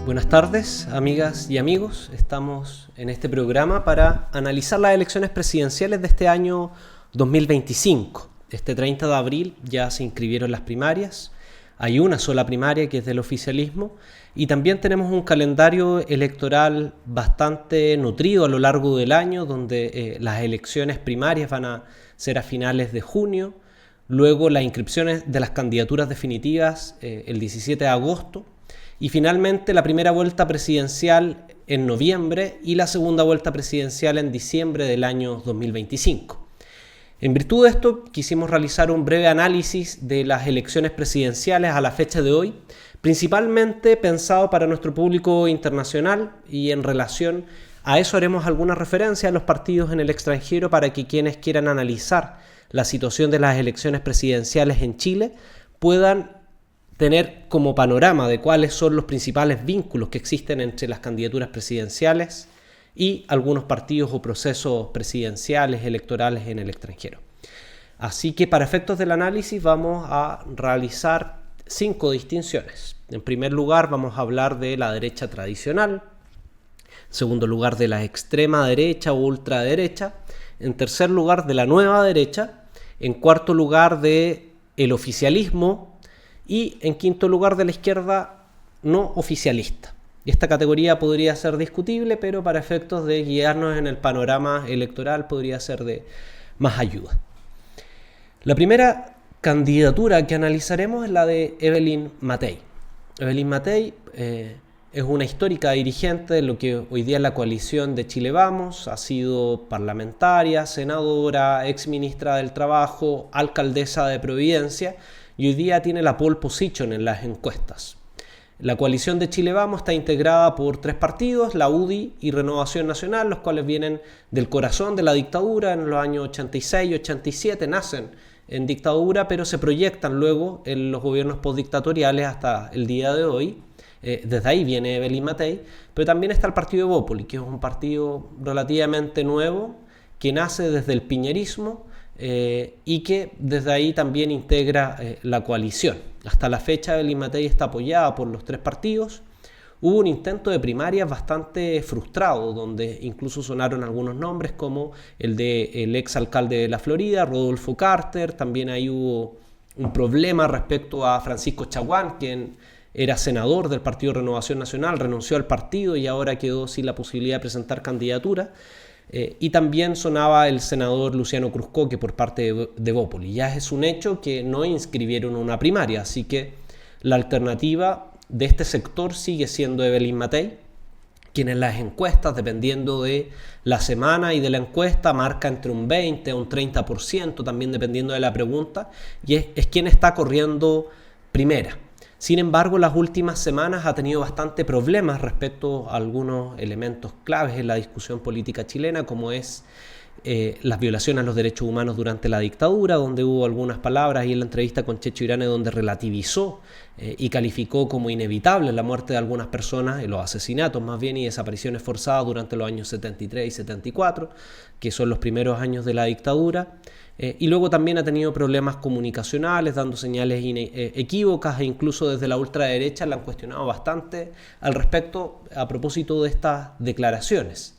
Buenas tardes, amigas y amigos. Estamos en este programa para analizar las elecciones presidenciales de este año 2025. Este 30 de abril ya se inscribieron las primarias. Hay una sola primaria que es del oficialismo y también tenemos un calendario electoral bastante nutrido a lo largo del año, donde las elecciones primarias van a ser a finales de junio, luego las inscripciones de las candidaturas definitivas el 17 de agosto, y finalmente la primera vuelta presidencial en noviembre y la segunda vuelta presidencial en diciembre del año 2025. En virtud de esto, quisimos realizar un breve análisis de las elecciones presidenciales a la fecha de hoy, principalmente pensado para nuestro público internacional, y en relación a eso haremos alguna referencia a los partidos en el extranjero para que quienes quieran analizar la situación de las elecciones presidenciales en Chile puedan tener como panorama de cuáles son los principales vínculos que existen entre las candidaturas presidenciales y algunos partidos o procesos presidenciales electorales en el extranjero. Así que para efectos del análisis vamos a realizar 5 distinciones. En primer lugar vamos a hablar de la derecha tradicional, en segundo lugar de la extrema derecha o ultraderecha, en tercer lugar de la nueva derecha, en cuarto lugar de el oficialismo, y en quinto lugar de la izquierda no oficialista. Y esta categoría podría ser discutible, pero para efectos de guiarnos en el panorama electoral podría ser de más ayuda. La primera candidatura que analizaremos es la de Evelyn Matei. Evelyn Matei es una histórica dirigente de lo que hoy día es la coalición de Chile Vamos. Ha sido parlamentaria, senadora, exministra del Trabajo, alcaldesa de Providencia, y hoy día tiene la pole position en las encuestas. La coalición de Chile Vamos está integrada por 3 partidos, la UDI y Renovación Nacional, los cuales vienen del corazón de la dictadura en los años 86 y 87, nacen en dictadura, pero se proyectan luego en los gobiernos postdictatoriales hasta el día de hoy. Desde ahí viene Evelyn Matei, pero también está el partido Evópoli, que es un partido relativamente nuevo, que nace desde el piñerismo, y que desde ahí también integra la coalición. Hasta la fecha Evelyn Matei está apoyada por los 3 partidos. Hubo un intento de primarias bastante frustrado, donde incluso sonaron algunos nombres como el del exalcalde de la Florida, Rodolfo Carter. También ahí hubo un problema respecto a Francisco Chaguán, quien era senador del Partido Renovación Nacional, renunció al partido y ahora quedó sin la posibilidad de presentar candidatura. Y también sonaba el senador Luciano Cruzcoque por parte de Evópoli. Ya es un hecho que no inscribieron una primaria, así que la alternativa de este sector sigue siendo Evelyn Matei, quien en las encuestas, dependiendo de la semana y de la encuesta, marca entre un 20 a un 30%, también dependiendo de la pregunta, y es quien está corriendo primera. Sin embargo, las últimas semanas ha tenido bastante problemas respecto a algunos elementos claves en la discusión política chilena, como es las violaciones a los derechos humanos durante la dictadura, donde hubo algunas palabras, y en la entrevista con Checho Irane donde relativizó y calificó como inevitable la muerte de algunas personas, los asesinatos más bien y desapariciones forzadas durante los años 73 y 74, que son los primeros años de la dictadura. Y luego también ha tenido problemas comunicacionales, dando señales equívocas, e incluso desde la ultraderecha la han cuestionado bastante al respecto a propósito de estas declaraciones.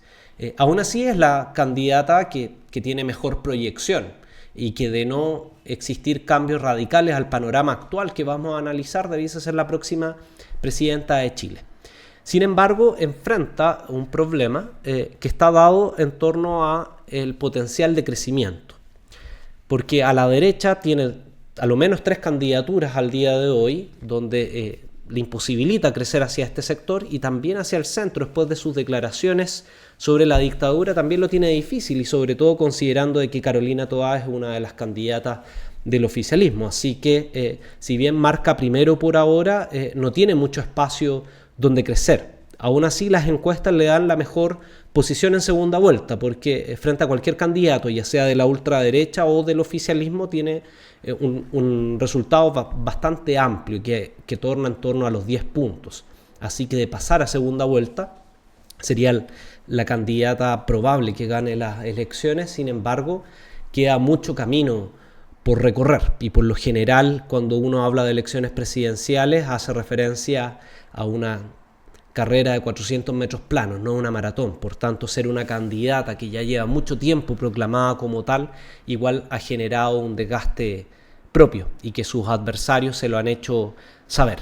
Aún así es la candidata que tiene mejor proyección y que, de no existir cambios radicales al panorama actual que vamos a analizar, debiese ser la próxima presidenta de Chile. Sin embargo, enfrenta un problema que está dado en torno a el potencial de crecimiento, porque a la derecha tiene a lo menos 3 candidaturas al día de hoy, donde le imposibilita crecer hacia este sector, y también hacia el centro, después de sus declaraciones sobre la dictadura, también lo tiene difícil, y sobre todo considerando de que Carolina Toá es una de las candidatas del oficialismo. Así que si bien marca primero por ahora, no tiene mucho espacio donde crecer. Aún así, las encuestas le dan la mejor posición en segunda vuelta, porque frente a cualquier candidato, ya sea de la ultraderecha o del oficialismo, tiene un resultado bastante amplio que torna en torno a los 10 puntos. Así que de pasar a segunda vuelta sería la candidata probable que gane las elecciones. Sin embargo, queda mucho camino por recorrer, y por lo general cuando uno habla de elecciones presidenciales hace referencia a una carrera de 400 metros planos, no una maratón. Por tanto, ser una candidata que ya lleva mucho tiempo proclamada como tal, igual ha generado un desgaste propio y que sus adversarios se lo han hecho saber.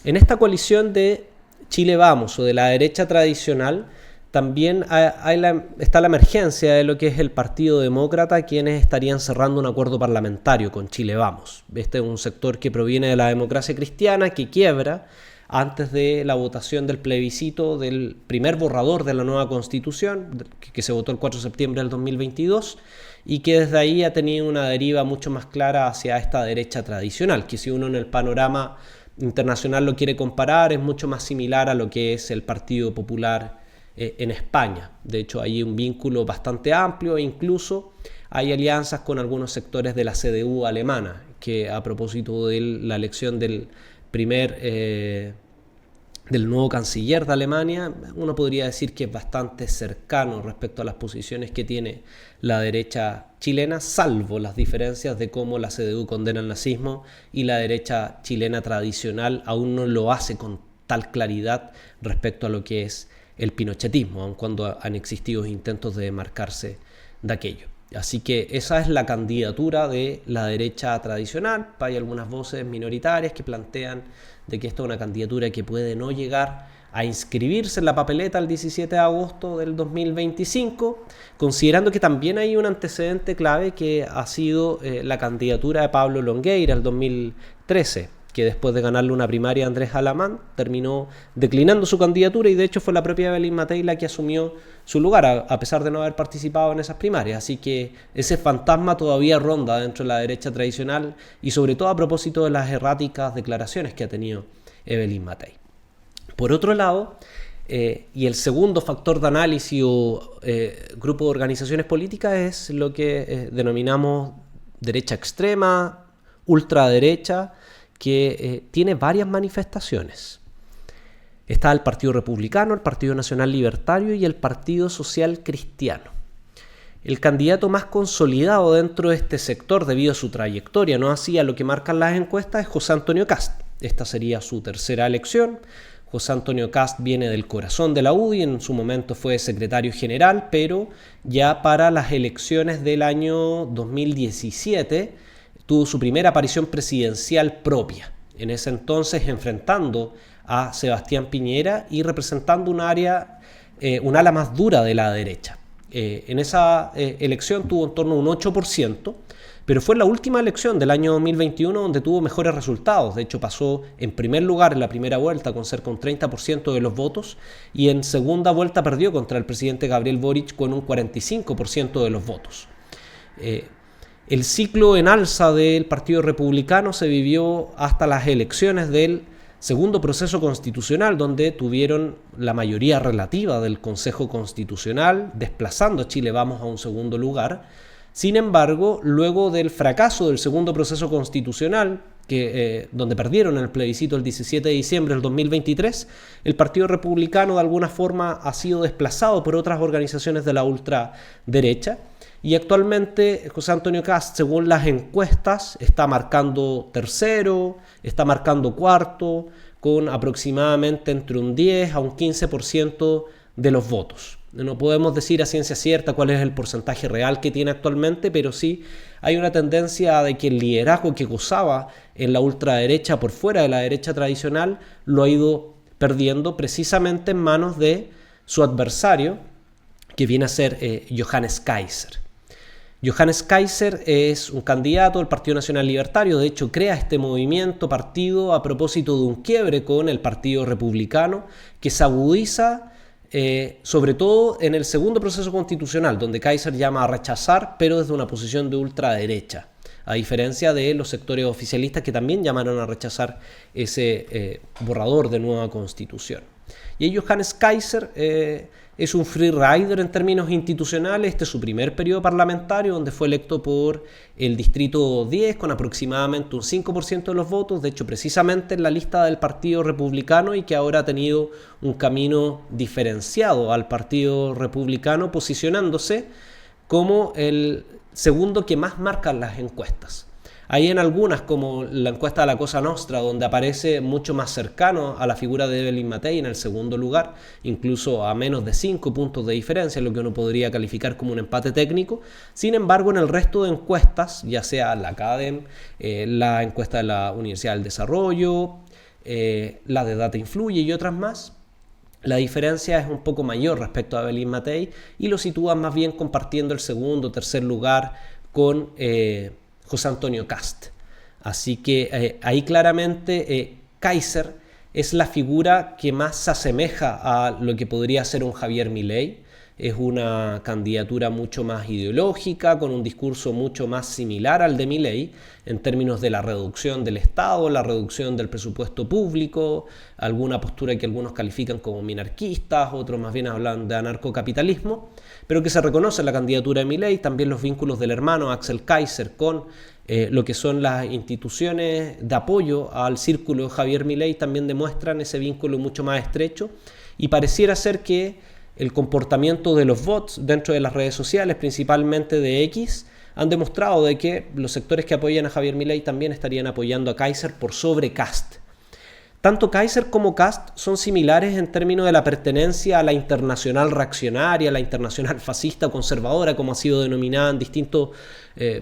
En esta coalición de Chile Vamos o de la derecha tradicional, también está la emergencia de lo que es el Partido Demócrata, quienes estarían cerrando un acuerdo parlamentario con Chile Vamos. Este es un sector que proviene de la democracia cristiana, que quiebra antes de la votación del plebiscito del primer borrador de la nueva Constitución, que se votó el 4 de septiembre del 2022, y que desde ahí ha tenido una deriva mucho más clara hacia esta derecha tradicional, que si uno en el panorama internacional lo quiere comparar, es mucho más similar a lo que es el Partido Popular en España. De hecho, hay un vínculo bastante amplio e incluso hay alianzas con algunos sectores de la CDU alemana, que a propósito de la elección del del nuevo canciller de Alemania, uno podría decir que es bastante cercano respecto a las posiciones que tiene la derecha chilena, salvo las diferencias de cómo la CDU condena el nazismo y la derecha chilena tradicional aún no lo hace con tal claridad respecto a lo que es el pinochetismo, aun cuando han existido intentos de demarcarse de aquello. Así que esa es la candidatura de la derecha tradicional. Hay algunas voces minoritarias que plantean de que esta es una candidatura que puede no llegar a inscribirse en la papeleta el 17 de agosto del 2025, considerando que también hay un antecedente clave que ha sido la candidatura de Pablo Longueira el 2013, que después de ganarle una primaria a Andrés Alamán terminó declinando su candidatura y de hecho fue la propia Evelyn Matei la que asumió su lugar a pesar de no haber participado en esas primarias. Así que ese fantasma todavía ronda dentro de la derecha tradicional y sobre todo a propósito de las erráticas declaraciones que ha tenido Evelyn Matei. Por otro lado, y el segundo factor de análisis o grupo de organizaciones políticas es lo que denominamos derecha extrema, ultraderecha, que tiene varias manifestaciones. Está el Partido Republicano, el Partido Nacional Libertario y el Partido Social Cristiano. El candidato más consolidado dentro de este sector debido a su trayectoria, no así a lo que marcan las encuestas, es José Antonio Kast. Esta sería su tercera elección. José Antonio Kast viene del corazón de la UDI, en su momento fue secretario general, pero ya para las elecciones del año 2017 tuvo su primera aparición presidencial propia, en ese entonces enfrentando a Sebastián Piñera y representando un ala más dura de la derecha. En esa elección tuvo en torno a un 8%, pero fue en la última elección del año 2021 donde tuvo mejores resultados. De hecho, pasó en primer lugar en la primera vuelta con cerca de un 30% de los votos y en segunda vuelta perdió contra el presidente Gabriel Boric con un 45% de los votos. El ciclo en alza del Partido Republicano se vivió hasta las elecciones del segundo proceso constitucional, donde tuvieron la mayoría relativa del Consejo Constitucional, desplazando a Chile Vamos a un segundo lugar. Sin embargo, luego del fracaso del segundo proceso constitucional, donde perdieron en el plebiscito el 17 de diciembre del 2023, el Partido Republicano de alguna forma ha sido desplazado por otras organizaciones de la ultraderecha. Y actualmente José Antonio Kast, según las encuestas, está marcando tercero, está marcando cuarto, con aproximadamente entre un 10 a un 15% de los votos. No podemos decir a ciencia cierta cuál es el porcentaje real que tiene actualmente, pero sí hay una tendencia de que el liderazgo que gozaba en la ultraderecha por fuera de la derecha tradicional lo ha ido perdiendo precisamente en manos de su adversario, que viene a ser Johannes Kaiser. Johannes Kaiser es un candidato del Partido Nacional Libertario, de hecho crea este partido a propósito de un quiebre con el Partido Republicano que se agudiza sobre todo en el segundo proceso constitucional, donde Kaiser llama a rechazar, pero desde una posición de ultraderecha, a diferencia de los sectores oficialistas que también llamaron a rechazar ese borrador de nueva constitución. Y Johannes Kaiser es un free rider en términos institucionales. Este es su primer periodo parlamentario, donde fue electo por el Distrito 10 con aproximadamente un 5% de los votos, de hecho precisamente en la lista del Partido Republicano, y que ahora ha tenido un camino diferenciado al Partido Republicano, posicionándose como el segundo que más marcan las encuestas. Hay en algunas, como la encuesta de la Cosa Nostra, donde aparece mucho más cercano a la figura de Evelyn Matei en el segundo lugar, incluso a menos de 5 puntos de diferencia, lo que uno podría calificar como un empate técnico. Sin embargo, en el resto de encuestas, ya sea la CADEM, la encuesta de la Universidad del Desarrollo, la de Data Influye y otras más, la diferencia es un poco mayor respecto a Evelyn Matei y lo sitúan más bien compartiendo el segundo o tercer lugar con José Antonio Kast. Así que ahí claramente Kaiser es la figura que más se asemeja a lo que podría ser un Javier Milei. Es una candidatura mucho más ideológica, con un discurso mucho más similar al de Milei, en términos de la reducción del Estado, la reducción del presupuesto público, alguna postura que algunos califican como minarquistas, otros más bien hablan de anarcocapitalismo, pero que se reconoce en la candidatura de Milei. También los vínculos del hermano Axel Kaiser con lo que son las instituciones de apoyo al círculo de Javier Milei también demuestran ese vínculo mucho más estrecho, y pareciera ser que el comportamiento de los bots dentro de las redes sociales, principalmente de X, han demostrado de que los sectores que apoyan a Javier Milei también estarían apoyando a Kaiser por sobre Kast. Tanto Kaiser como Kast son similares en términos de la pertenencia a la internacional reaccionaria, a la internacional fascista o conservadora, como ha sido denominada en distintos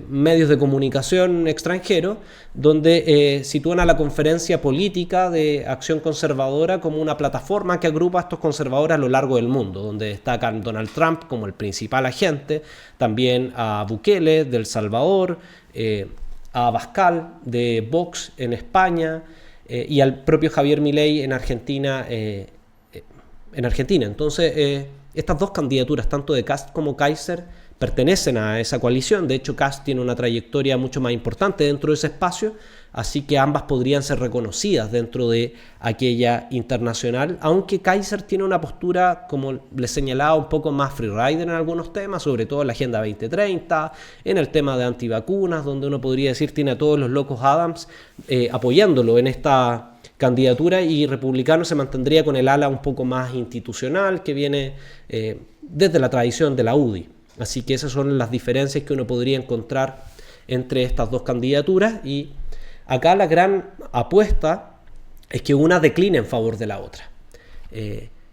medios de comunicación extranjeros, donde sitúan a la Conferencia Política de Acción Conservadora como una plataforma que agrupa a estos conservadores a lo largo del mundo, donde destacan Donald Trump como el principal agente, también a Bukele de El Salvador, a Abascal de Vox en España, y al propio Javier Milei en Argentina. Entonces, estas dos candidaturas, tanto de Kast como Kaiser, pertenecen a esa coalición. De hecho, Kast tiene una trayectoria mucho más importante dentro de ese espacio, así que ambas podrían ser reconocidas dentro de aquella internacional, aunque Kaiser tiene una postura, como les señalaba, un poco más freerider en algunos temas, sobre todo en la Agenda 2030, en el tema de antivacunas, donde uno podría decir tiene a todos los locos Adams apoyándolo en esta candidatura, y republicano se mantendría con el ala un poco más institucional que viene desde la tradición de la UDI. Así que esas son las diferencias que uno podría encontrar entre estas dos candidaturas, y acá la gran apuesta es que una decline en favor de la otra.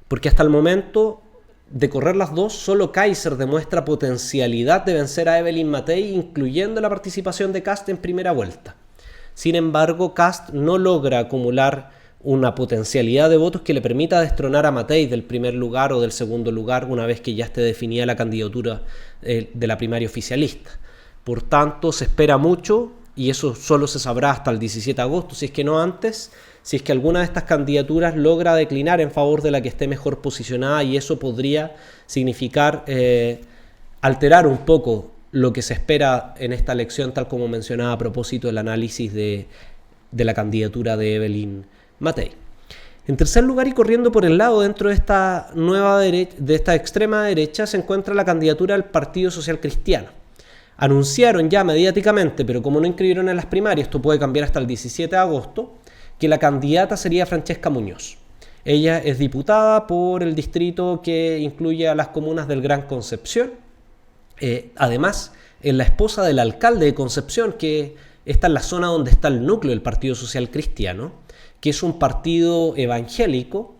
Porque hasta el momento de correr las dos, solo Kaiser demuestra potencialidad de vencer a Evelyn Matei, incluyendo la participación de Kast en primera vuelta. Sin embargo, Kast no logra acumular una potencialidad de votos que le permita destronar a Matei del primer lugar o del segundo lugar una vez que ya esté definida la candidatura de la primaria oficialista. Por tanto, se espera mucho, y eso solo se sabrá hasta el 17 de agosto, si es que no antes, si es que alguna de estas candidaturas logra declinar en favor de la que esté mejor posicionada, y eso podría significar alterar un poco lo que se espera en esta elección, tal como mencionaba a propósito del análisis de la candidatura de Evelyn Matei. En tercer lugar, y corriendo por el lado dentro de esta de esta extrema derecha, se encuentra la candidatura del Partido Social Cristiano. Anunciaron ya mediáticamente, pero como no inscribieron en las primarias, esto puede cambiar hasta el 17 de agosto, que la candidata sería Francesca Muñoz. Ella es diputada por el distrito que incluye a las comunas del Gran Concepción. Además, es la esposa del alcalde de Concepción, que está en la zona donde está el núcleo del Partido Social Cristiano, que es un partido evangélico,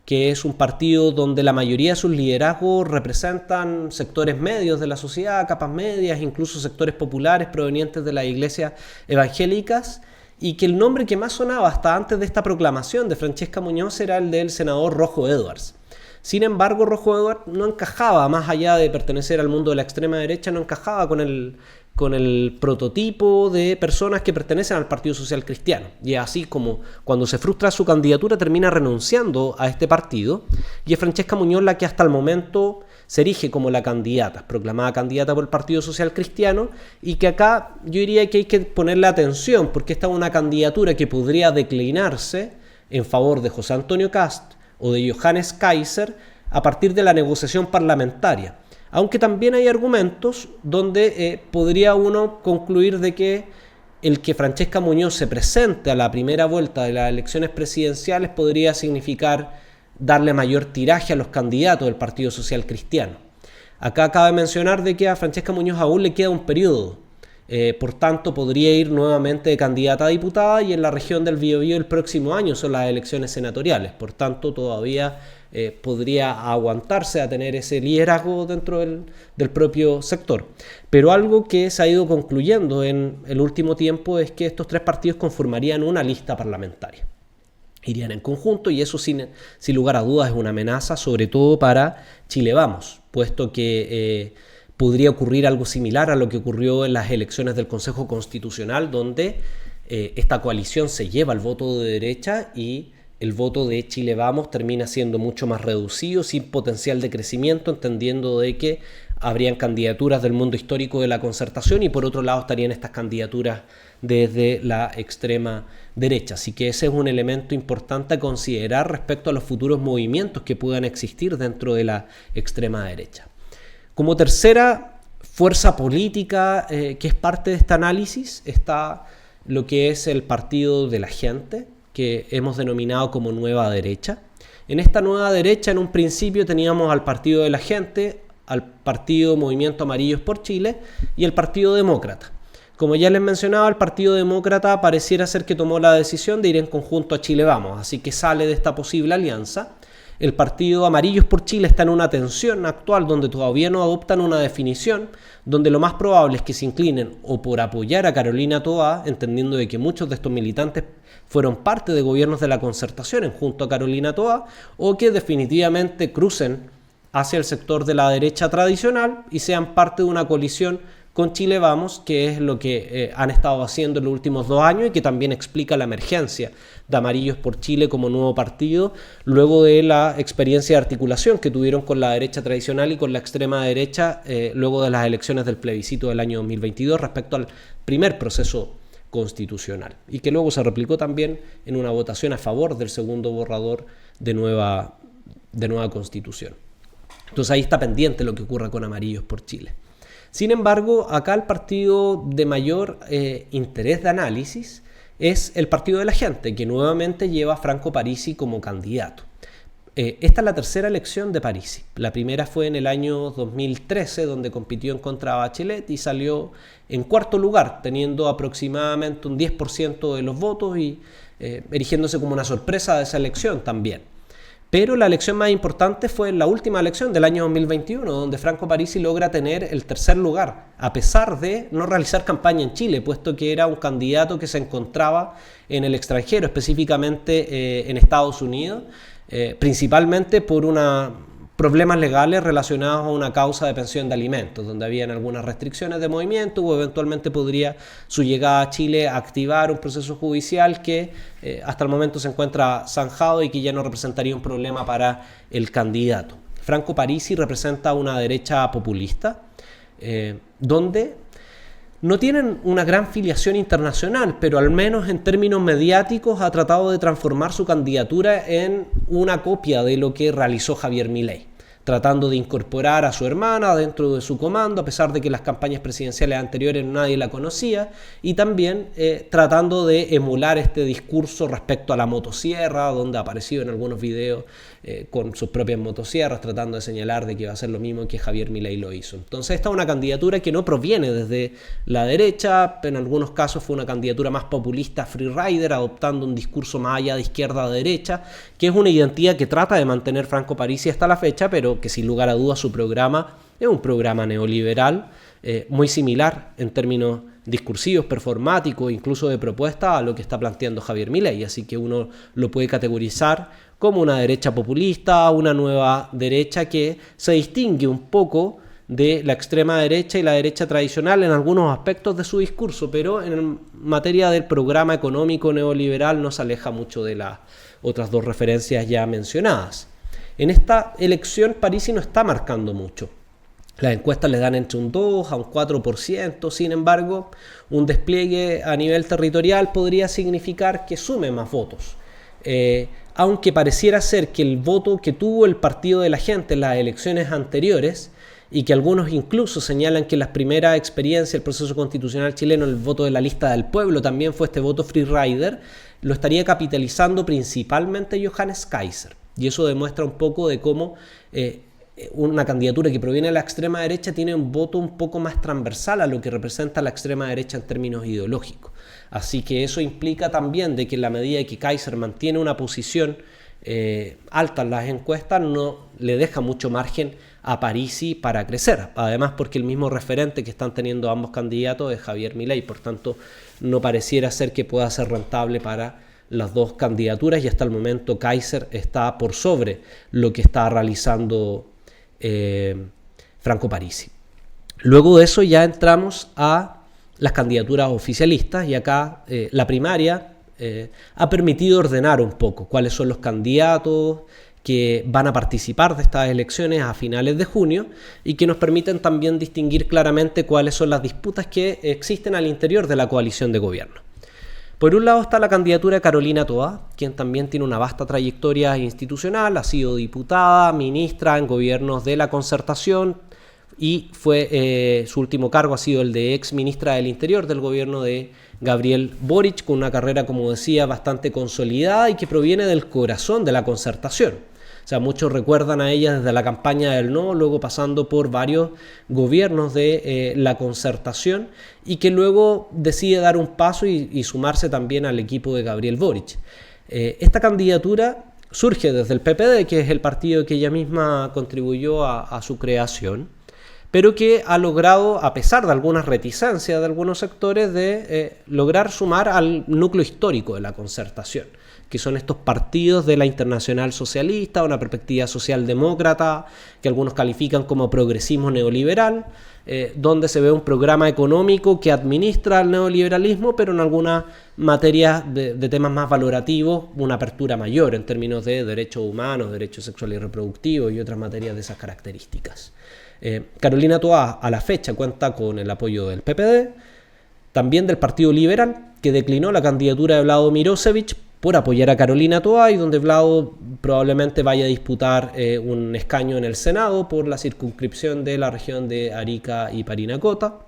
que es un partido donde la mayoría de sus liderazgos representan sectores medios de la sociedad, capas medias, incluso sectores populares provenientes de las iglesias evangélicas, y que el nombre que más sonaba hasta antes de esta proclamación de Francesca Muñoz era el del senador Rojo Edwards. Sin embargo, Rojo Edwards no encajaba, más allá de pertenecer al mundo de la extrema derecha, no encajaba con el prototipo de personas que pertenecen al Partido Social Cristiano. Y así como cuando se frustra su candidatura termina renunciando a este partido, y es Francesca Muñoz la que hasta el momento se erige como la candidata, proclamada candidata por el Partido Social Cristiano, y que acá yo diría que hay que ponerle atención, porque esta es una candidatura que podría declinarse en favor de José Antonio Kast o de Johannes Kaiser a partir de la negociación parlamentaria. Aunque también hay argumentos donde podría uno concluir de que el que Francesca Muñoz se presente a la primera vuelta de las elecciones presidenciales podría significar darle mayor tiraje a los candidatos del Partido Social Cristiano. Acá cabe mencionar de que a Francesca Muñoz aún le queda un periodo por tanto podría ir nuevamente de candidata a diputada, y en la región del Biobío el próximo año son las elecciones senatoriales, por tanto todavía podría aguantarse a tener ese liderazgo dentro del propio sector. Pero algo que se ha ido concluyendo en el último tiempo es que estos tres partidos conformarían una lista parlamentaria. Irían en conjunto, y eso sin lugar a dudas es una amenaza, sobre todo para Chile Vamos, puesto que podría ocurrir algo similar a lo que ocurrió en las elecciones del Consejo Constitucional, donde esta coalición se lleva el voto de derecha y el voto de Chile Vamos termina siendo mucho más reducido, sin potencial de crecimiento, entendiendo de que habrían candidaturas del mundo histórico de la concertación, y por otro lado estarían estas candidaturas desde la extrema derecha. Así que ese es un elemento importante a considerar respecto a los futuros movimientos que puedan existir dentro de la extrema derecha. Como tercera fuerza política que es parte de este análisis está lo que es el Partido de la Gente, que hemos denominado como Nueva Derecha. En esta Nueva Derecha, en un principio teníamos al Partido de la Gente, al Partido Movimiento Amarillos por Chile y el Partido Demócrata. Como ya les mencionaba, el Partido Demócrata pareciera ser que tomó la decisión de ir en conjunto a Chile Vamos, así que sale de esta posible alianza. El Partido Amarillos por Chile está en una tensión actual donde todavía no adoptan una definición, donde lo más probable es que se inclinen o por apoyar a Carolina Toá, entendiendo de que muchos de estos militantes fueron parte de gobiernos de la concertación junto a Carolina Toá, o que definitivamente crucen hacia el sector de la derecha tradicional y sean parte de una coalición con Chile Vamos, que es lo que han estado haciendo en los últimos 2 años y que también explica la emergencia de Amarillos por Chile como nuevo partido, luego de la experiencia de articulación que tuvieron con la derecha tradicional y con la extrema derecha, luego de las elecciones del plebiscito del año 2022 respecto al primer proceso constitucional, y que luego se replicó también en una votación a favor del segundo borrador de nueva constitución. Entonces ahí está pendiente lo que ocurra con Amarillos por Chile. Sin embargo, acá el partido de mayor interés de análisis es el Partido de la Gente, que nuevamente lleva a Franco Parisi como candidato. Esta es la tercera elección de Parisi. La primera fue en el año 2013, donde compitió en contra de Bachelet y salió en cuarto lugar, teniendo aproximadamente un 10% de los votos y erigiéndose como una sorpresa de esa elección también. Pero la elección más importante fue la última elección del año 2021, donde Franco Parisi logra tener el tercer lugar, a pesar de no realizar campaña en Chile, puesto que era un candidato que se encontraba en el extranjero, específicamente en Estados Unidos, principalmente por problemas legales relacionados a una causa de pensión de alimentos, donde habían algunas restricciones de movimiento, o eventualmente podría su llegada a Chile activar un proceso judicial que hasta el momento se encuentra zanjado y que ya no representaría un problema para el candidato. Franco Parisi representa una derecha populista, donde no tienen una gran filiación internacional, pero al menos en términos mediáticos ha tratado de transformar su candidatura en una copia de lo que realizó Javier Milei, tratando de incorporar a su hermana dentro de su comando, a pesar de que en las campañas presidenciales anteriores nadie la conocía, y también tratando de emular este discurso respecto a la motosierra, donde ha aparecido en algunos videos con sus propias motosierras, tratando de señalar de que va a hacer lo mismo que Javier Milei lo hizo. Entonces esta es una candidatura que no proviene desde la derecha, en algunos casos fue una candidatura más populista, freerider, adoptando un discurso más allá de izquierda a derecha, que es una identidad que trata de mantener Franco Parisi hasta la fecha, pero que sin lugar a dudas su programa es un programa neoliberal, muy similar en términos discursivos, performáticos, incluso de propuesta a lo que está planteando Javier Milei, así que uno lo puede categorizar como una derecha populista, una nueva derecha que se distingue un poco de la extrema derecha y la derecha tradicional en algunos aspectos de su discurso, pero en materia del programa económico neoliberal no se aleja mucho de las otras dos referencias ya mencionadas. En esta elección Parisi no está marcando mucho. Las encuestas le dan entre un 2 a un 4%, sin embargo, un despliegue a nivel territorial podría significar que sume más votos. Aunque pareciera ser que el voto que tuvo el Partido de la Gente en las elecciones anteriores, y que algunos incluso señalan que en las primeras experiencias del proceso constitucional chileno el voto de la lista del pueblo también fue este voto freerider, lo estaría capitalizando principalmente Johannes Kaiser. Y eso demuestra un poco de cómo una candidatura que proviene de la extrema derecha tiene un voto un poco más transversal a lo que representa la extrema derecha en términos ideológicos. Así que eso implica también de que en la medida que Kaiser mantiene una posición alta en las encuestas, no le deja mucho margen a Parisi para crecer. Además, porque el mismo referente que están teniendo ambos candidatos es Javier Milei, por tanto, no pareciera ser que pueda ser rentable para las dos candidaturas, y hasta el momento Kaiser está por sobre lo que está realizando Franco Parisi. Luego de eso ya entramos a las candidaturas oficialistas, y acá la primaria ha permitido ordenar un poco cuáles son los candidatos que van a participar de estas elecciones a finales de junio, y que nos permiten también distinguir claramente cuáles son las disputas que existen al interior de la coalición de gobierno. Por un lado está la candidatura de Carolina Toá, quien también tiene una vasta trayectoria institucional, ha sido diputada, ministra en gobiernos de la Concertación, y su último cargo ha sido el de ex ministra del Interior del gobierno de Gabriel Boric, con una carrera, como decía, bastante consolidada y que proviene del corazón de la Concertación. O sea, muchos recuerdan a ella desde la campaña del no, luego pasando por varios gobiernos de la Concertación, y que luego decide dar un paso y sumarse también al equipo de Gabriel Boric. Esta candidatura surge desde el PPD, que es el partido que ella misma contribuyó a su creación, pero que ha logrado, a pesar de algunas reticencias de algunos sectores, de lograr sumar al núcleo histórico de la Concertación, que son estos partidos de la Internacional Socialista, una perspectiva socialdemócrata, que algunos califican como progresismo neoliberal, donde se ve un programa económico que administra el neoliberalismo, pero en algunas materias de temas más valorativos, una apertura mayor en términos de derechos humanos, derechos sexuales y reproductivos y otras materias de esas características. Carolina Toá a la fecha cuenta con el apoyo del PPD, también del Partido Liberal, que declinó la candidatura de Vlado Mirosevic por apoyar a Carolina Toá, y donde Vlado probablemente vaya a disputar un escaño en el Senado por la circunscripción de la región de Arica y Parinacota.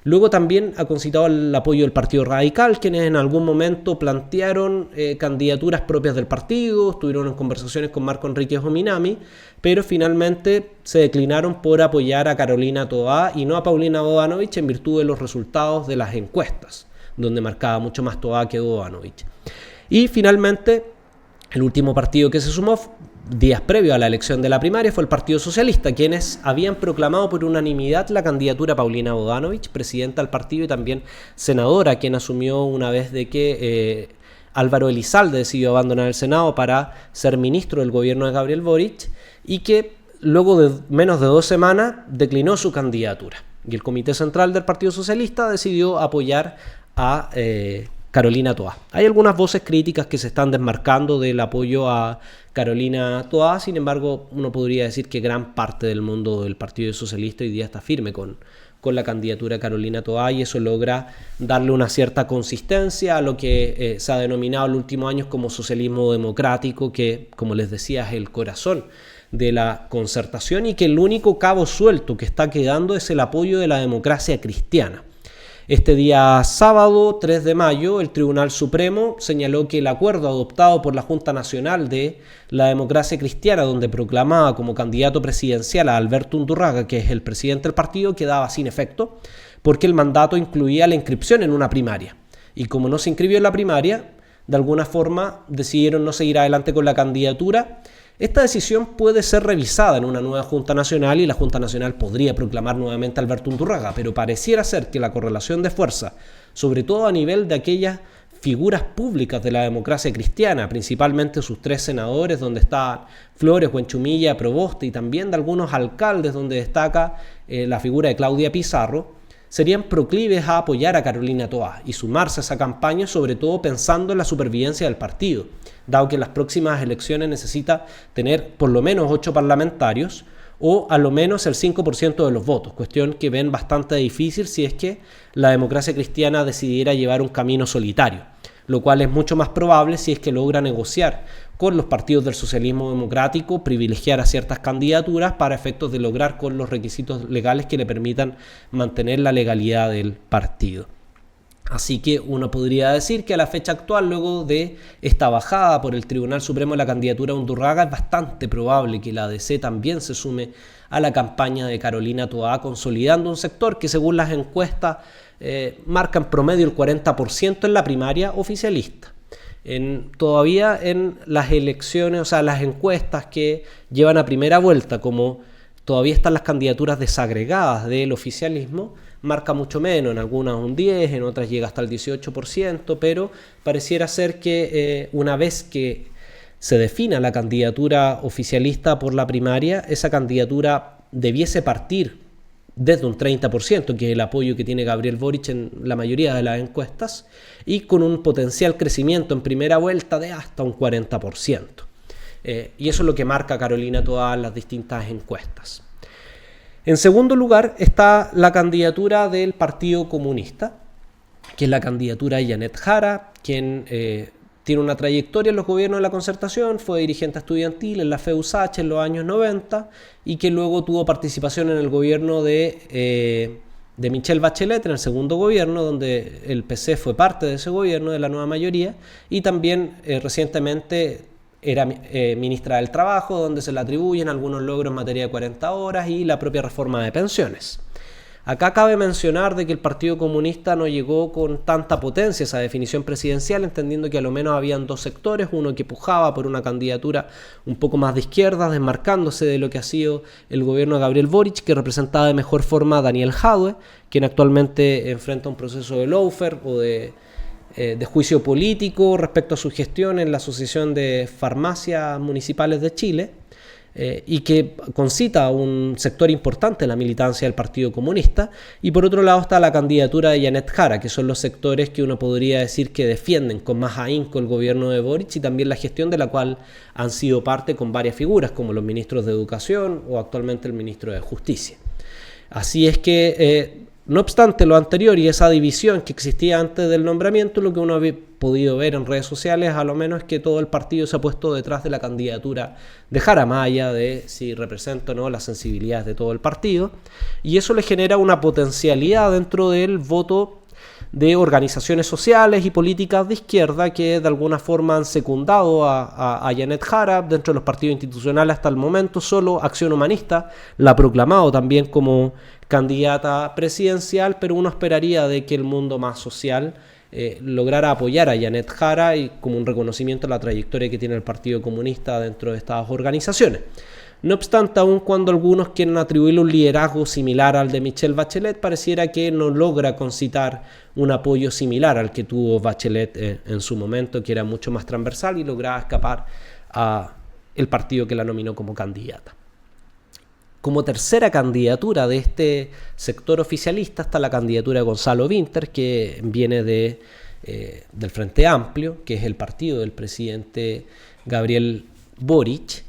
Luego también ha concitado el apoyo del Partido Radical, quienes en algún momento plantearon candidaturas propias del partido, estuvieron en conversaciones con Marco Enríquez Ominami, pero finalmente se declinaron por apoyar a Carolina Toá y no a Paulina Bodanovich, en virtud de los resultados de las encuestas, donde marcaba mucho más Toá que Bodanovich. Y finalmente, el último partido que se sumó días previos a la elección de la primaria fue el Partido Socialista, quienes habían proclamado por unanimidad la candidatura a Paulina Bodanovich, presidenta del partido y también senadora, quien asumió una vez de que Álvaro Elizalde decidió abandonar el Senado para ser ministro del gobierno de Gabriel Boric, y que luego de menos de 2 semanas declinó su candidatura. Y el Comité Central del Partido Socialista decidió apoyar a Carolina Toá. Hay algunas voces críticas que se están desmarcando del apoyo a Carolina Toá, sin embargo, uno podría decir que gran parte del mundo del Partido Socialista hoy día está firme con la candidatura de Carolina Toá, y eso logra darle una cierta consistencia a lo que se ha denominado en los últimos años como socialismo democrático, que, como les decía, es el corazón de la Concertación, y que el único cabo suelto que está quedando es el apoyo de la democracia cristiana. Este día sábado 3 de mayo, el Tribunal Supremo señaló que el acuerdo adoptado por la Junta Nacional de la Democracia Cristiana, donde proclamaba como candidato presidencial a Alberto Undurraga, que es el presidente del partido, quedaba sin efecto, porque el mandato incluía la inscripción en una primaria. Y como no se inscribió en la primaria, de alguna forma decidieron no seguir adelante con la candidatura. Esta decisión puede ser revisada en una nueva Junta Nacional, y la Junta Nacional podría proclamar nuevamente a Alberto Undurraga, pero pareciera ser que la correlación de fuerza, sobre todo a nivel de aquellas figuras públicas de la democracia cristiana, principalmente sus 3 senadores, donde están Flores, Buenchumilla, Proboste, y también de algunos alcaldes, donde destaca la figura de Claudia Pizarro, serían proclives a apoyar a Carolina Toá y sumarse a esa campaña, sobre todo pensando en la supervivencia del partido, dado que en las próximas elecciones necesita tener por lo menos 8 parlamentarios o a lo menos el 5% de los votos, cuestión que ven bastante difícil si es que la democracia cristiana decidiera llevar un camino solitario, lo cual es mucho más probable si es que logra negociar con los partidos del socialismo democrático, privilegiar a ciertas candidaturas para efectos de lograr con los requisitos legales que le permitan mantener la legalidad del partido. Así que uno podría decir que a la fecha actual, luego de esta bajada por el Tribunal Supremo de la candidatura de Undurraga, es bastante probable que la ADC también se sume a la campaña de Carolina Toá, consolidando un sector que según las encuestas marca en promedio el 40% en la primaria oficialista. Todavía en las elecciones, o sea, las encuestas que llevan a primera vuelta, como todavía están las candidaturas desagregadas del oficialismo, marca mucho menos, en algunas un 10, en otras llega hasta el 18%, pero pareciera ser que una vez que se defina la candidatura oficialista por la primaria, esa candidatura debiese partir desde un 30%, que es el apoyo que tiene Gabriel Boric en la mayoría de las encuestas, y con un potencial crecimiento en primera vuelta de hasta un 40%. Y eso es lo que marca Carolina Toá en las distintas encuestas. En segundo lugar está la candidatura del Partido Comunista, que es la candidatura de Janet Jara, quien tiene una trayectoria en los gobiernos de la Concertación, fue dirigente estudiantil en la FEUSACH en los años 90 y que luego tuvo participación en el gobierno de Michelle Bachelet, en el segundo gobierno, donde el PC fue parte de ese gobierno, de la nueva mayoría, y también recientemente era ministra del Trabajo, donde se le atribuyen algunos logros en materia de 40 horas y la propia reforma de pensiones. Acá cabe mencionar de que el Partido Comunista no llegó con tanta potencia a esa definición presidencial, entendiendo que a lo menos habían dos sectores, uno que pujaba por una candidatura un poco más de izquierda, desmarcándose de lo que ha sido el gobierno de Gabriel Boric, que representaba de mejor forma a Daniel Jadue, quien actualmente enfrenta un proceso de lawfare o de juicio político respecto a su gestión en la Asociación de Farmacias Municipales de Chile, y que concita a un sector importante de la militancia del Partido Comunista. Y por otro lado está la candidatura de Janet Jara, que son los sectores que uno podría decir que defienden con más ahínco el gobierno de Boric y también la gestión de la cual han sido parte con varias figuras, como los ministros de Educación o actualmente el ministro de Justicia. Así es que no obstante lo anterior y esa división que existía antes del nombramiento, lo que uno ha podido ver en redes sociales a lo menos es que todo el partido se ha puesto detrás de la candidatura de Jara, más allá de si representa o no las sensibilidades de todo el partido, y eso le genera una potencialidad dentro del voto de organizaciones sociales y políticas de izquierda que de alguna forma han secundado a Janet Jara dentro de los partidos institucionales hasta el momento. Solo Acción Humanista la ha proclamado también como candidata presidencial, pero uno esperaría de que el mundo más social lograra apoyar a Janet Jara y como un reconocimiento a la trayectoria que tiene el Partido Comunista dentro de estas organizaciones. No obstante, aun cuando algunos quieren atribuirle un liderazgo similar al de Michelle Bachelet, pareciera que no logra concitar un apoyo similar al que tuvo Bachelet en su momento, que era mucho más transversal y lograba escapar a el partido que la nominó como candidata. Como tercera candidatura de este sector oficialista está la candidatura de Gonzalo Vinter, que viene del Frente Amplio, que es el partido del presidente Gabriel Boric.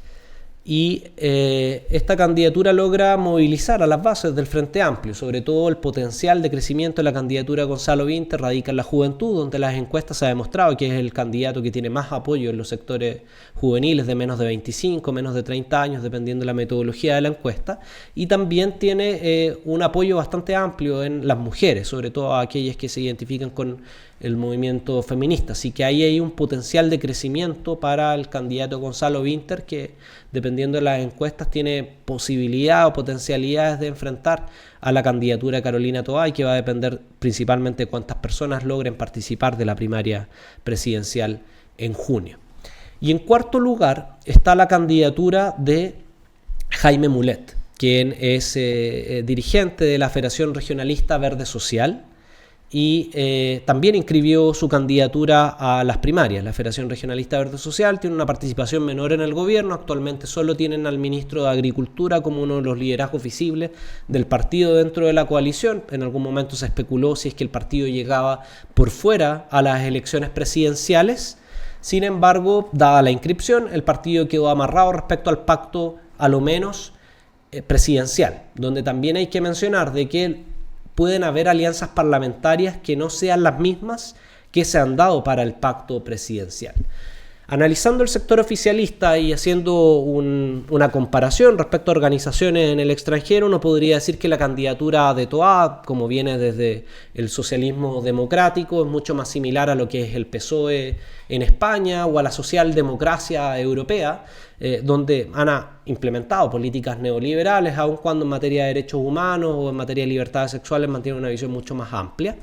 Y esta candidatura logra movilizar a las bases del Frente Amplio. Sobre todo el potencial de crecimiento de la candidatura de Gonzalo Vinter radica en la juventud, donde las encuestas se ha demostrado que es el candidato que tiene más apoyo en los sectores juveniles de menos de 25, menos de 30 años, dependiendo de la metodología de la encuesta, y también tiene un apoyo bastante amplio en las mujeres, sobre todo aquellas que se identifican con el movimiento feminista. Así que ahí hay un potencial de crecimiento para el candidato Gonzalo Vinter, que dependiendo de las encuestas tiene posibilidad o potencialidades de enfrentar a la candidatura de Carolina Toá, y que va a depender principalmente de cuántas personas logren participar de la primaria presidencial en junio. Y en cuarto lugar está la candidatura de Jaime Mulet, quien es dirigente de la Federación Regionalista Verde Social, y también inscribió su candidatura a las primarias. La Federación Regionalista Verde Social tiene una participación menor en el gobierno. Actualmente solo tienen al ministro de Agricultura como uno de los liderazgos visibles del partido dentro de la coalición. En algún momento se especuló si es que el partido llegaba por fuera a las elecciones presidenciales. Sin embargo, dada la inscripción, el partido quedó amarrado respecto al pacto, a lo menos presidencial, donde también hay que mencionar de que pueden haber alianzas parlamentarias que no sean las mismas que se han dado para el pacto presidencial. Analizando el sector oficialista y haciendo una comparación respecto a organizaciones en el extranjero, uno podría decir que la candidatura de Toad, como viene desde el socialismo democrático, es mucho más similar a lo que es el PSOE en España o a la socialdemocracia europea, donde han implementado políticas neoliberales, aun cuando en materia de derechos humanos o en materia de libertades sexuales mantienen una visión mucho más amplia.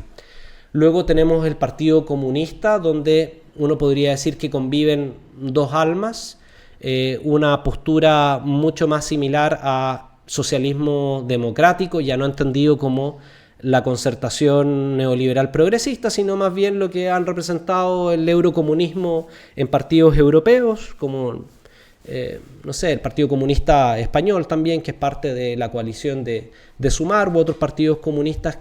Luego tenemos el Partido Comunista, donde uno podría decir que conviven dos almas, una postura mucho más similar a socialismo democrático, ya no entendido como la concertación neoliberal progresista, sino más bien lo que han representado el eurocomunismo en partidos europeos, como el Partido Comunista Español también, que es parte de la coalición de Sumar, u otros partidos comunistas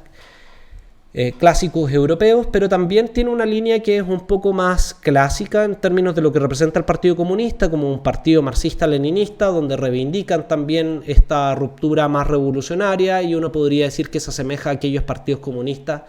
clásicos europeos, pero también tiene una línea que es un poco más clásica en términos de lo que representa el Partido Comunista, como un partido marxista-leninista, donde reivindican también esta ruptura más revolucionaria, y uno podría decir que se asemeja a aquellos partidos comunistas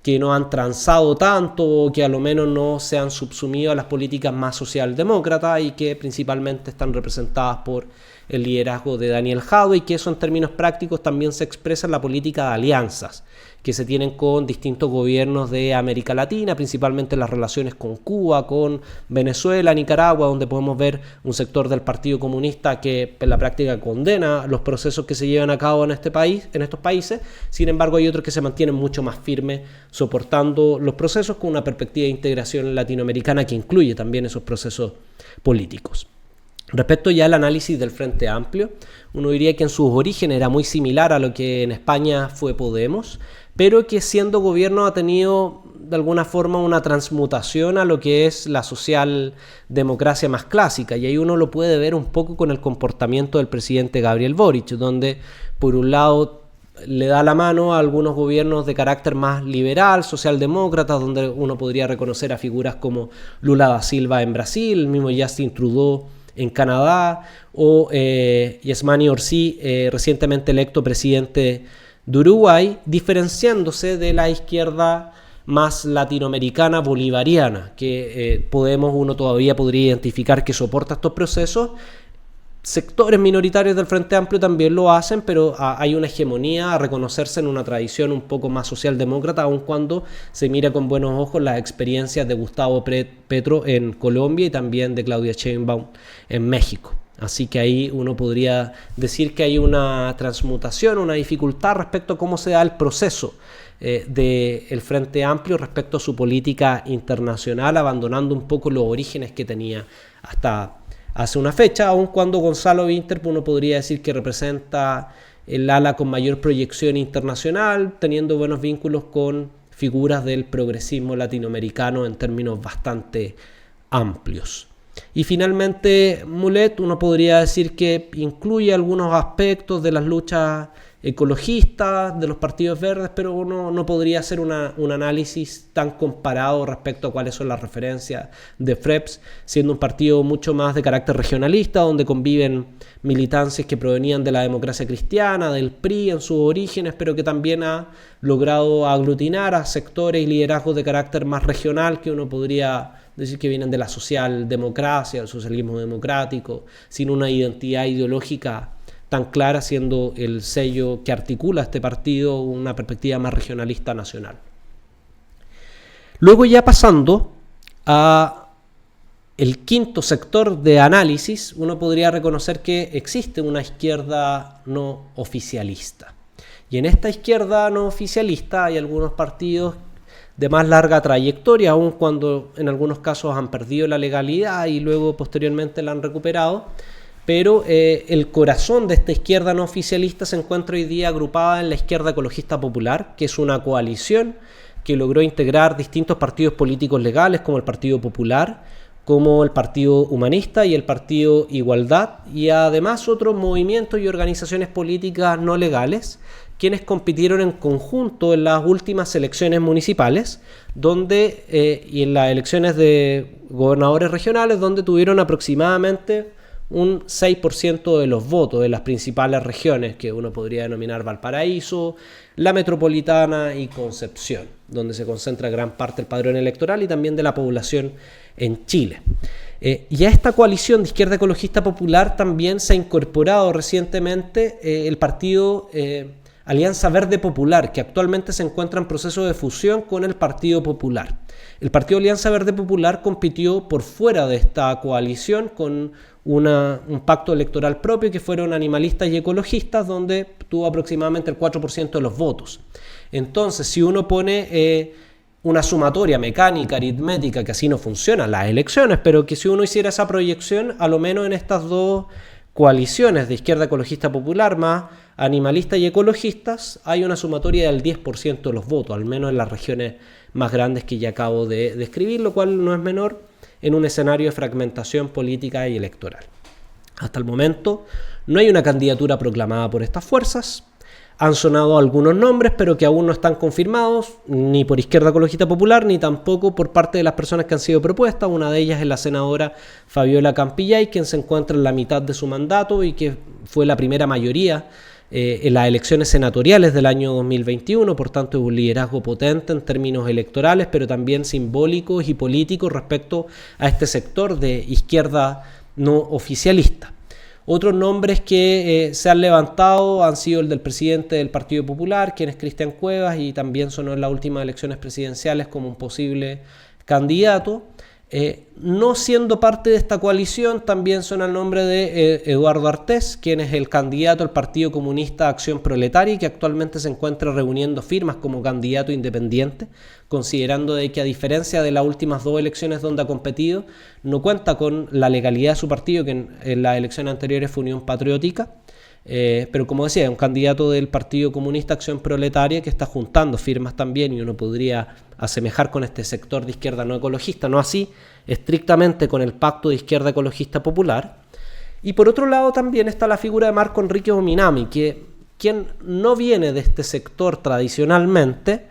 que no han transado tanto o que a lo menos no se han subsumido a las políticas más socialdemócratas y que principalmente están representadas por el liderazgo de Daniel Jadwe, y que eso en términos prácticos también se expresa en la política de alianzas que se tienen con distintos gobiernos de América Latina, principalmente las relaciones con Cuba, con Venezuela, Nicaragua, donde podemos ver un sector del Partido Comunista que en la práctica condena los procesos que se llevan a cabo en estos países. Sin embargo, hay otros que se mantienen mucho más firmes soportando los procesos con una perspectiva de integración latinoamericana que incluye también esos procesos políticos. Respecto ya al análisis del Frente Amplio, uno diría que en sus orígenes era muy similar a lo que en España fue Podemos, pero que siendo gobierno ha tenido de alguna forma una transmutación a lo que es la socialdemocracia más clásica, y ahí uno lo puede ver un poco con el comportamiento del presidente Gabriel Boric, donde por un lado le da la mano a algunos gobiernos de carácter más liberal, socialdemócrata, donde uno podría reconocer a figuras como Lula da Silva en Brasil, el mismo Justin Trudeau en Canadá, o Yasmani Orsi, recientemente electo presidente de Uruguay, diferenciándose de la izquierda más latinoamericana bolivariana, que Podemos uno todavía podría identificar que soporta estos procesos. Sectores minoritarios del Frente Amplio también lo hacen, pero hay una hegemonía a reconocerse en una tradición un poco más socialdemócrata, aun cuando se mira con buenos ojos las experiencias de Gustavo Petro en Colombia y también de Claudia Sheinbaum en México. Así que ahí uno podría decir que hay una transmutación, una dificultad respecto a cómo se da el proceso del Frente Amplio respecto a su política internacional, abandonando un poco los orígenes que tenía hasta hace una fecha, aun cuando Gonzalo Winter uno podría decir que representa el ala con mayor proyección internacional, teniendo buenos vínculos con figuras del progresismo latinoamericano en términos bastante amplios. Y finalmente Mulet uno podría decir que incluye algunos aspectos de las luchas ecologistas, de los partidos verdes, pero uno no podría hacer un análisis tan comparado respecto a cuáles son las referencias de FREPS, siendo un partido mucho más de carácter regionalista, donde conviven militancias que provenían de la democracia cristiana, del PRI en sus orígenes, pero que también ha logrado aglutinar a sectores y liderazgos de carácter más regional que uno podría decir que vienen de la socialdemocracia, el socialismo democrático, sin una identidad ideológica tan clara, siendo el sello que articula este partido una perspectiva más regionalista nacional. Luego ya pasando a el quinto sector de análisis, uno podría reconocer que existe una izquierda no oficialista. Y en esta izquierda no oficialista hay algunos partidos de más larga trayectoria, aun cuando en algunos casos han perdido la legalidad y luego posteriormente la han recuperado. Pero el corazón de esta izquierda no oficialista se encuentra hoy día agrupada en la Izquierda Ecologista Popular, que es una coalición que logró integrar distintos partidos políticos legales como el Partido Popular, como el Partido Humanista y el Partido Igualdad, y además otros movimientos y organizaciones políticas no legales, quienes compitieron en conjunto en las últimas elecciones municipales, y en las elecciones de gobernadores regionales, donde tuvieron aproximadamente un 6% de los votos de las principales regiones que uno podría denominar Valparaíso, la Metropolitana y Concepción, donde se concentra gran parte del padrón electoral y también de la población en Chile. Y a esta coalición de izquierda ecologista popular también se ha incorporado recientemente el partido Alianza Verde Popular, que actualmente se encuentra en proceso de fusión con el Partido Popular. El partido Alianza Verde Popular compitió por fuera de esta coalición con un pacto electoral propio que fueron animalistas y ecologistas, donde tuvo aproximadamente el 4% de los votos. Entonces, si uno pone una sumatoria mecánica, aritmética, que así no funcionan las elecciones, pero que si uno hiciera esa proyección, a lo menos en estas dos coaliciones de izquierda ecologista popular más animalistas y ecologistas, hay una sumatoria del 10% de los votos, al menos en las regiones más grandes que ya acabo de describir, lo cual no es menor en un escenario de fragmentación política y electoral. Hasta el momento no hay una candidatura proclamada por estas fuerzas. Han sonado algunos nombres, pero que aún no están confirmados, ni por Izquierda Ecologista Popular, ni tampoco por parte de las personas que han sido propuestas. Una de ellas es la senadora Fabiola Campillay, quien se encuentra en la mitad de su mandato y que fue la primera mayoría en las elecciones senatoriales del año 2021, por tanto es un liderazgo potente en términos electorales, pero también simbólicos y políticos respecto a este sector de izquierda no oficialista. Otros nombres que se han levantado han sido el del presidente del Partido Popular, quien es Cristian Cuevas, y también sonó en las últimas elecciones presidenciales como un posible candidato. No siendo parte de esta coalición, también suena el nombre de Eduardo Artés, quien es el candidato al Partido Comunista Acción Proletaria y que actualmente se encuentra reuniendo firmas como candidato independiente, considerando de que a diferencia de las últimas dos elecciones donde ha competido, no cuenta con la legalidad de su partido, que en las elecciones anteriores fue Unión Patriótica. Pero como decía, es un candidato del Partido Comunista Acción Proletaria que está juntando firmas también, y uno podría asemejar con este sector de izquierda no ecologista, no así estrictamente con el pacto de izquierda ecologista popular. Y por otro lado también está la figura de Marco Enrique Ominami, quien no viene de este sector tradicionalmente,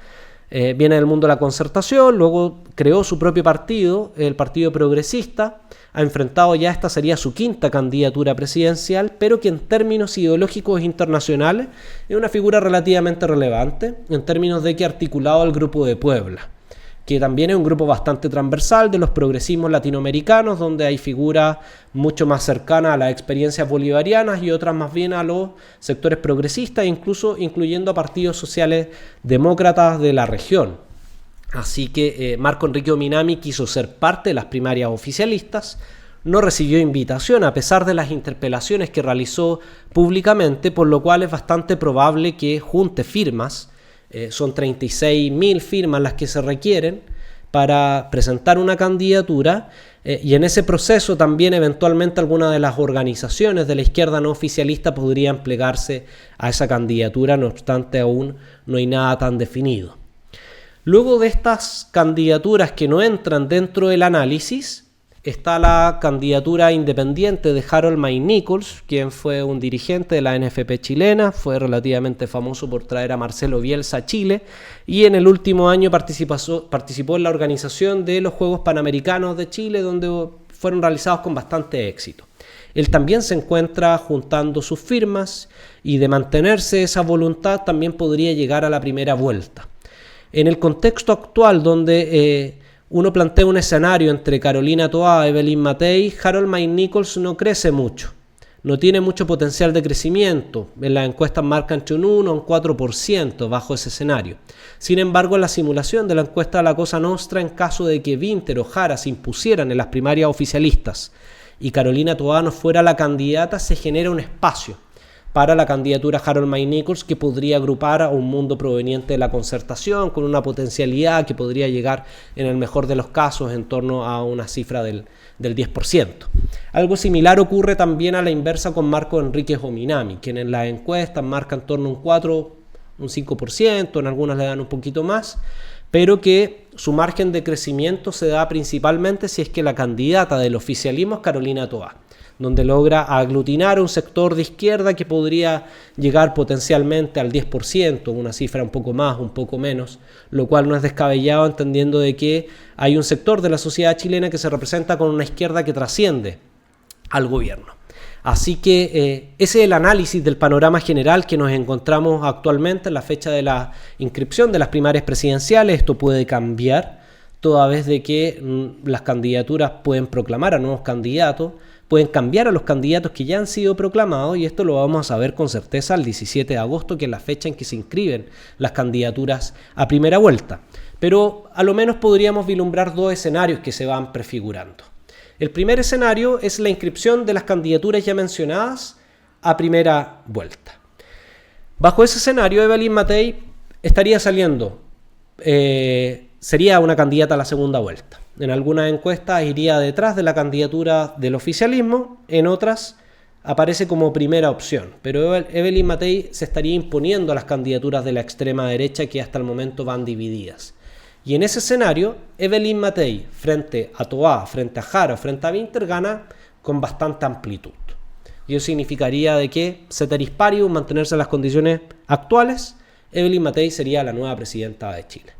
viene del mundo de la concertación, luego creó su propio partido, el Partido Progresista, ha enfrentado ya, esta sería su quinta candidatura presidencial, pero que en términos ideológicos internacionales es una figura relativamente relevante, en términos de que ha articulado al Grupo de Puebla, que también es un grupo bastante transversal de los progresismos latinoamericanos, donde hay figuras mucho más cercanas a las experiencias bolivarianas y otras más bien a los sectores progresistas, incluso incluyendo a partidos sociales demócratas de la región. Así que Marco Enrique Ominami quiso ser parte de las primarias oficialistas, no recibió invitación a pesar de las interpelaciones que realizó públicamente, por lo cual es bastante probable que junte firmas. Son 36.000 firmas las que se requieren para presentar una candidatura, y en ese proceso también eventualmente algunas de las organizaciones de la izquierda no oficialista podrían plegarse a esa candidatura, no obstante aún no hay nada tan definido. Luego de estas candidaturas que no entran dentro del análisis, está la candidatura independiente de Harold May Nichols, quien fue un dirigente de la NFP chilena, fue relativamente famoso por traer a Marcelo Bielsa a Chile y en el último año participó en la organización de los Juegos Panamericanos de Chile, donde fueron realizados con bastante éxito. Él también se encuentra juntando sus firmas y de mantenerse esa voluntad también podría llegar a la primera vuelta. En el contexto actual donde uno plantea un escenario entre Carolina Toá, Evelyn Matei, Harold May Nichols no crece mucho, no tiene mucho potencial de crecimiento, en las encuestas marca entre un 1 a un 4% bajo ese escenario. Sin embargo, en la simulación de la encuesta de la Cosa Nostra, en caso de que Vinter o Jara se impusieran en las primarias oficialistas y Carolina Toá no fuera la candidata, se genera un espacio para la candidatura Harold May Nichols que podría agrupar a un mundo proveniente de la concertación con una potencialidad que podría llegar en el mejor de los casos en torno a una cifra del 10%. Algo similar ocurre también a la inversa con Marco Enrique Ominami, quien en las encuestas marca en torno a un 4, un 5%, en algunas le dan un poquito más, pero que su margen de crecimiento se da principalmente si es que la candidata del oficialismo es Carolina Toá, donde logra aglutinar un sector de izquierda que podría llegar potencialmente al 10%, una cifra un poco más, un poco menos, lo cual no es descabellado entendiendo de que hay un sector de la sociedad chilena que se representa con una izquierda que trasciende al gobierno. Así que ese es el análisis del panorama general que nos encontramos actualmente en la fecha de la inscripción de las primarias presidenciales. Esto puede cambiar toda vez de que las candidaturas pueden proclamar a nuevos candidatos, pueden cambiar a los candidatos que ya han sido proclamados, y esto lo vamos a saber con certeza el 17 de agosto, que es la fecha en que se inscriben las candidaturas a primera vuelta. Pero a lo menos podríamos vislumbrar dos escenarios que se van prefigurando. El primer escenario es la inscripción de las candidaturas ya mencionadas a primera vuelta. Bajo ese escenario, Evelyn Matei estaría saliendo, sería una candidata a la segunda vuelta. En algunas encuestas iría detrás de la candidatura del oficialismo, en otras aparece como primera opción, pero Evelyn Matei se estaría imponiendo a las candidaturas de la extrema derecha, que hasta el momento van divididas. Y en ese escenario, Evelyn Matei frente a Toá, frente a Jara, frente a Winter, gana con bastante amplitud. Y eso significaría de que, ceteris paribus, mantenerse en las condiciones actuales, Evelyn Matei sería la nueva presidenta de Chile.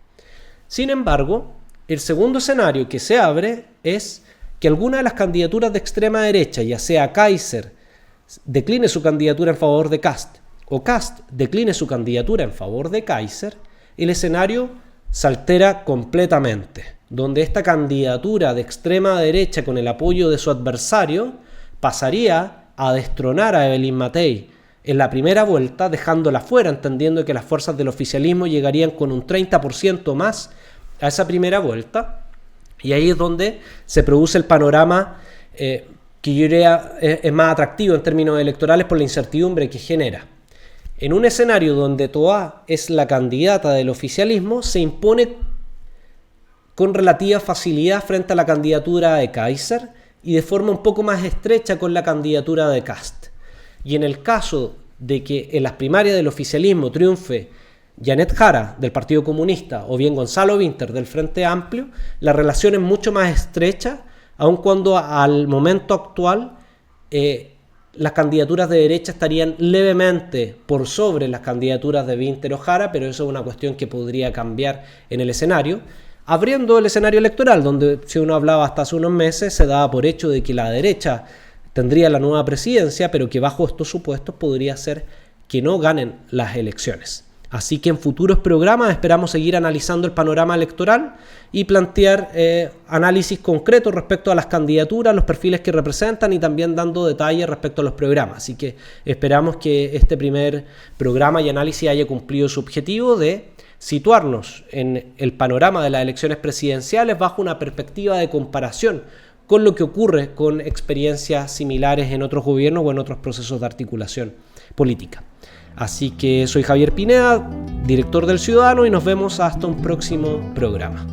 Sin embargo, el segundo escenario que se abre es que alguna de las candidaturas de extrema derecha, ya sea Kaiser, decline su candidatura en favor de Kast, o Kast decline su candidatura en favor de Kaiser, el escenario se altera completamente, donde esta candidatura de extrema derecha con el apoyo de su adversario pasaría a destronar a Evelyn Matei en la primera vuelta, dejándola fuera, entendiendo que las fuerzas del oficialismo llegarían con un 30% más a esa primera vuelta, y ahí es donde se produce el panorama que yo diría es más atractivo en términos electorales por la incertidumbre que genera. En un escenario donde Toá es la candidata del oficialismo, se impone con relativa facilidad frente a la candidatura de Kaiser y de forma un poco más estrecha con la candidatura de Kast. Y en el caso de que en las primarias del oficialismo triunfe Janet Jara del Partido Comunista o bien Gonzalo Winter del Frente Amplio, la relación es mucho más estrecha, aun cuando al momento actual las candidaturas de derecha estarían levemente por sobre las candidaturas de Winter o Jara, pero eso es una cuestión que podría cambiar en el escenario, abriendo el escenario electoral, donde, si uno hablaba hasta hace unos meses, se daba por hecho de que la derecha tendría la nueva presidencia, pero que bajo estos supuestos podría ser que no ganen las elecciones. Así que en futuros programas esperamos seguir analizando el panorama electoral y plantear análisis concretos respecto a las candidaturas, los perfiles que representan y también dando detalles respecto a los programas. Así que esperamos que este primer programa y análisis haya cumplido su objetivo de situarnos en el panorama de las elecciones presidenciales bajo una perspectiva de comparación con lo que ocurre con experiencias similares en otros gobiernos o en otros procesos de articulación política. Así que soy Javier Pineda, director del Ciudadano, y nos vemos hasta un próximo programa.